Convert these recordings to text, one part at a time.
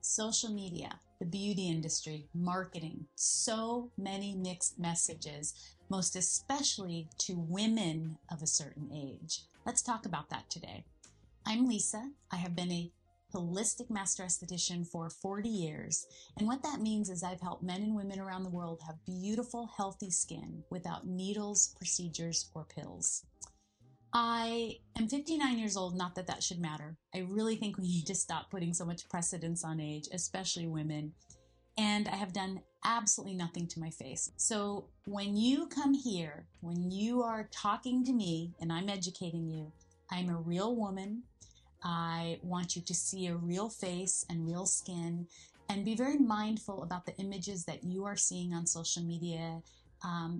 Social media, the beauty industry, marketing, so many mixed messages, most especially to women of a certain age. Let's talk about that today. I'm Lisa. I have been a holistic master esthetician for 40 years. And what that means is I've helped men and women around the world have beautiful, healthy skin without needles, procedures, or pills. I am 59 years old, not that that should matter. I really think we need to stop putting so much precedence on age, especially women. And I have done absolutely nothing to my face. So when you come here, when you are talking to me and I'm educating you, I'm a real woman. I want you to see a real face and real skin and be very mindful about the images that you are seeing on social media,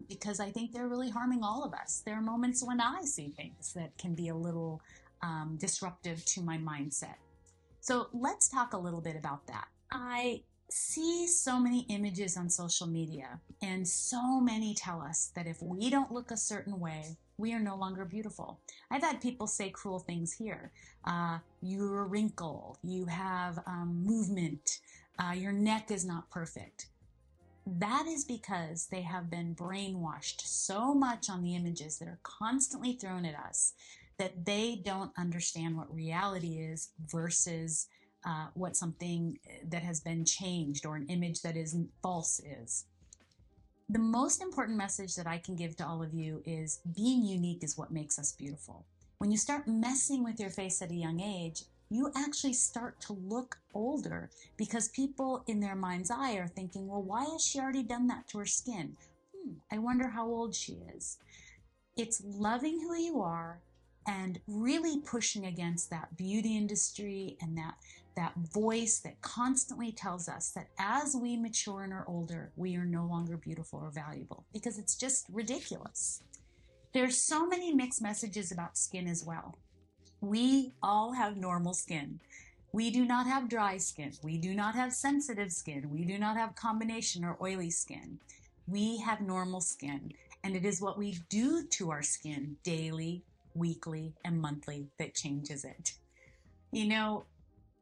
because I think they're really harming all of us. There are moments when I see things that can be a little disruptive to my mindset. So let's talk a little bit about that. I see so many images on social media, and so many tell us that if we don't look a certain way, we are no longer beautiful. I've had people say cruel things here. You're a wrinkle, you have movement, your neck is not perfect. That is because they have been brainwashed so much on the images that are constantly thrown at us that they don't understand what reality is versus what something that has been changed or an image that is false is. The most important message that I can give to all of you is being unique is what makes us beautiful. When you start messing with your face at a young age, you actually start to look older because people in their mind's eye are thinking, well, why has she already done that to her skin? I wonder how old she is. It's loving who you are and really pushing against that beauty industry and that voice that constantly tells us that as we mature and are older, we are no longer beautiful or valuable, because it's just ridiculous. There's so many mixed messages about skin as well. We all have normal skin. We do not have dry skin. We do not have sensitive skin. We do not have combination or oily skin. We have normal skin, and it is what we do to our skin daily, weekly, and monthly that changes it. You know,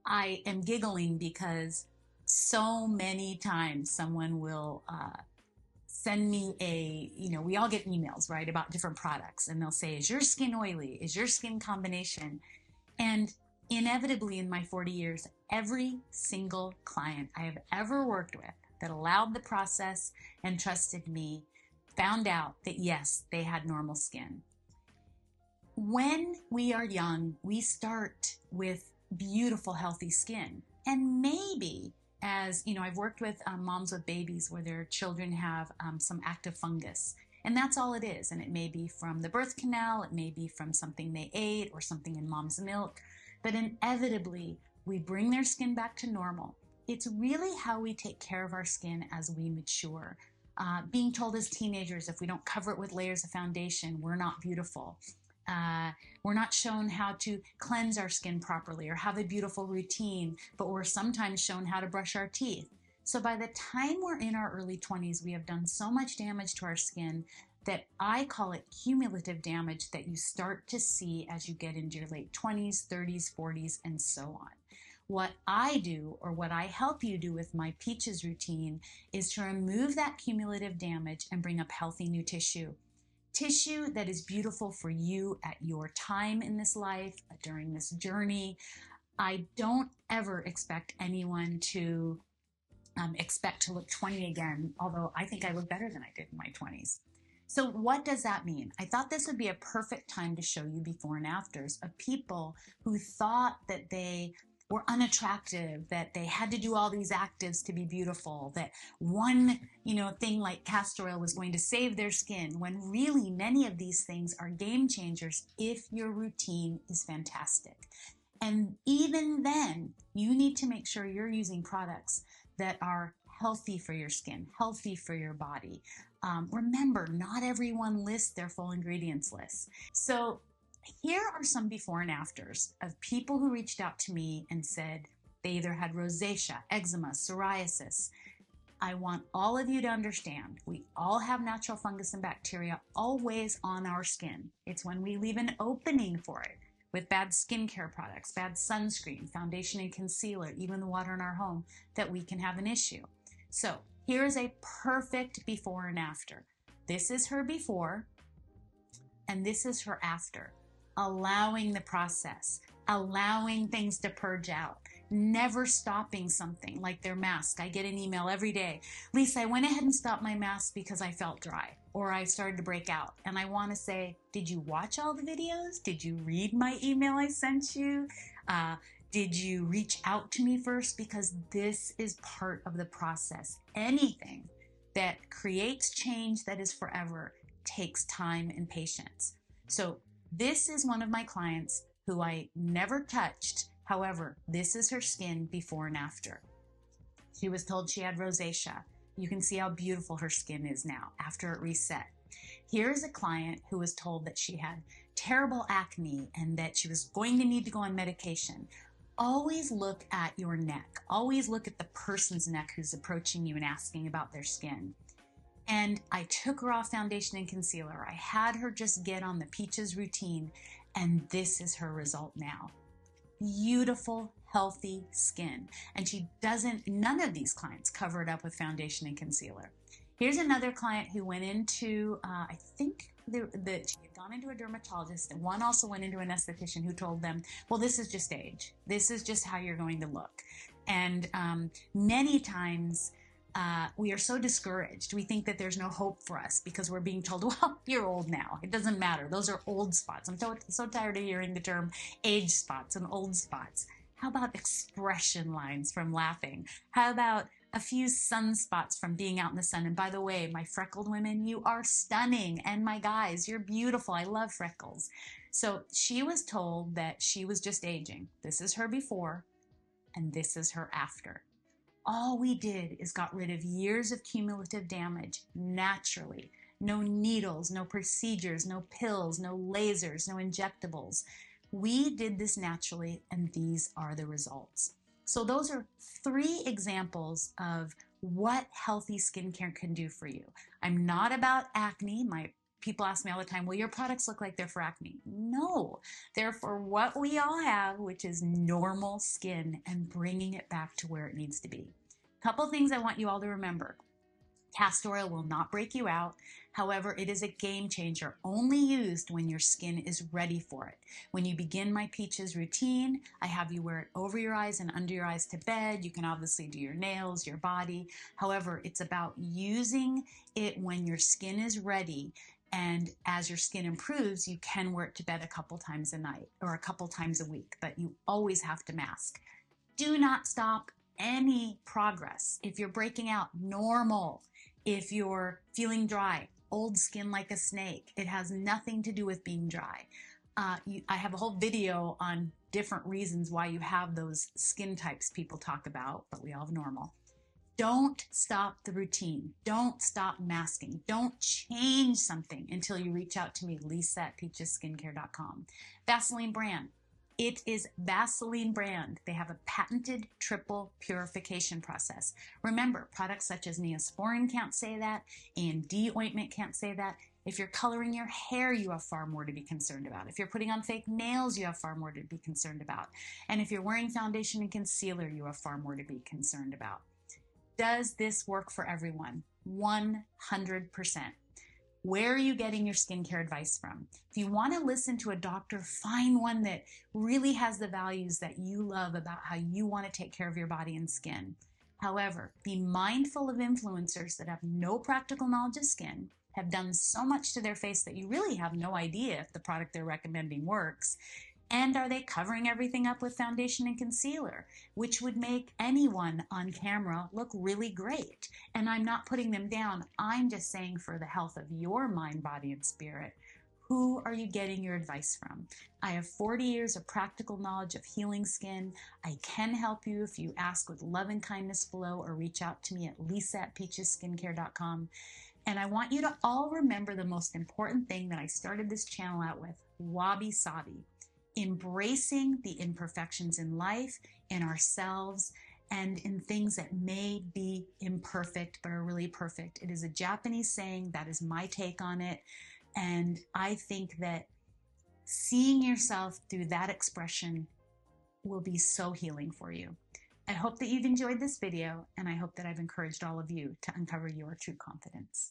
I am giggling because so many times someone will send me we all get emails, right, about different products, and they'll say, is your skin oily? Is your skin combination? And inevitably in my 40 years, every single client I have ever worked with that allowed the process and trusted me found out that yes, they had normal skin. When we are young, we start with beautiful, healthy skin. And maybe, as you know, I've worked with moms with babies where their children have some active fungus. And that's all it is. And it may be from the birth canal, it may be from something they ate or something in mom's milk. But inevitably, we bring their skin back to normal. It's really how we take care of our skin as we mature. Being told as teenagers, if we don't cover it with layers of foundation, we're not beautiful. We're not shown how to cleanse our skin properly or have a beautiful routine, but we're sometimes shown how to brush our teeth. So by the time we're in our early 20s, we have done so much damage to our skin that I call it cumulative damage that you start to see as you get into your late 20s, 30s, 40s, and so on. What I do, or what I help you do with my Peaches routine, is to remove that cumulative damage and bring up healthy new tissue. Tissue that is beautiful for you at your time in this life, during this journey. I don't ever expect anyone to expect to look 20 again, although I think I look better than I did in my 20s. So what does that mean? I thought this would be a perfect time to show you before and afters of people who thought that they were unattractive, that they had to do all these actives to be beautiful, that one, thing like castor oil was going to save their skin, when really many of these things are game changers if your routine is fantastic. And even then, you need to make sure you're using products that are healthy for your skin, healthy for your body. Remember, not everyone lists their full ingredients list. So here are some before and afters of people who reached out to me and said they either had rosacea, eczema, psoriasis. I want all of you to understand, we all have natural fungus and bacteria always on our skin. It's when we leave an opening for it, with bad skincare products, bad sunscreen, foundation and concealer, even the water in our home, that we can have an issue. So here is a perfect before and after. This is her before, and this is her after. Allowing the process, allowing things to purge out, never stopping something like their mask. I get an email every day. Lisa, I went ahead and stopped my mask because I felt dry or I started to break out. And I want to say, did you watch all the videos? Did you read my email I sent you? Did you reach out to me first? Because this is part of the process. Anything that creates change that is forever takes time and patience. So this is one of my clients who I never touched. However, this is her skin before and after. She was told she had rosacea. You can see how beautiful her skin is now after it reset. Here's a client who was told that she had terrible acne and that she was going to need to go on medication. Always look at your neck. Always look at the person's neck who's approaching you and asking about their skin. And I took her off foundation and concealer. I had her just get on the Peaches routine, and this is her result now. Beautiful, healthy skin. And she doesn't, none of these clients cover it up with foundation and concealer. Here's another client who went into, I think that she had gone into a dermatologist, and one also went into an esthetician who told them, well, this is just age. This is just how you're going to look. And many times, we are so discouraged. We think that there's no hope for us because we're being told, well, you're old now. It doesn't matter. Those are old spots. I'm so tired of hearing the term age spots and old spots. How about expression lines from laughing? How about a few sunspots from being out in the sun? And by the way, my freckled women, you are stunning. And my guys, you're beautiful. I love freckles. So she was told that she was just aging. This is her before, and this is her after. All we did is got rid of years of cumulative damage naturally. No needles, no procedures, no pills, no lasers, no injectables. We did this naturally, and these are the results. So those are 3 examples of what healthy skincare can do for you. I'm not about acne. My people ask me all the time, well, your products look like they're for acne. No, they're for what we all have, which is normal skin, and bringing it back to where it needs to be. Couple things I want you all to remember. Castor oil will not break you out. However, it is a game changer, only used when your skin is ready for it. When you begin my Peaches routine, I have you wear it over your eyes and under your eyes to bed. You can obviously do your nails, your body. However, it's about using it when your skin is ready. And as your skin improves, you can wear it to bed a couple times a night or a couple times a week, but you always have to mask. Do not stop any progress. If you're breaking out, normal. If you're feeling dry, old skin like a snake, it has nothing to do with being dry. I have a whole video on different reasons why you have those skin types people talk about, but we all have normal. Don't stop the routine. Don't stop masking. Don't change something until you reach out to me, Lisa at peachesskincare.com. Vaseline brand. It is Vaseline brand. They have a patented triple purification process. Remember, products such as Neosporin can't say that, A&D ointment can't say that. If you're coloring your hair, you have far more to be concerned about. If you're putting on fake nails, you have far more to be concerned about. And if you're wearing foundation and concealer, you have far more to be concerned about. Does this work for everyone? 100%. Where are you getting your skincare advice from? If you want to listen to a doctor, find one that really has the values that you love about how you want to take care of your body and skin. However, be mindful of influencers that have no practical knowledge of skin, have done so much to their face that you really have no idea if the product they're recommending works. And are they covering everything up with foundation and concealer, which would make anyone on camera look really great? And I'm not putting them down. I'm just saying for the health of your mind, body, and spirit, who are you getting your advice from? I have 40 years of practical knowledge of healing skin. I can help you if you ask with love and kindness below or reach out to me at Lisa at peachesskincare.com. And I want you to all remember the most important thing that I started this channel out with, wabi sabi. Embracing the imperfections in life, in ourselves, and in things that may be imperfect but are really perfect. It is a Japanese saying. That is my take on it. And I think that seeing yourself through that expression will be so healing for you. I hope that you've enjoyed this video, and I hope that I've encouraged all of you to uncover your true confidence.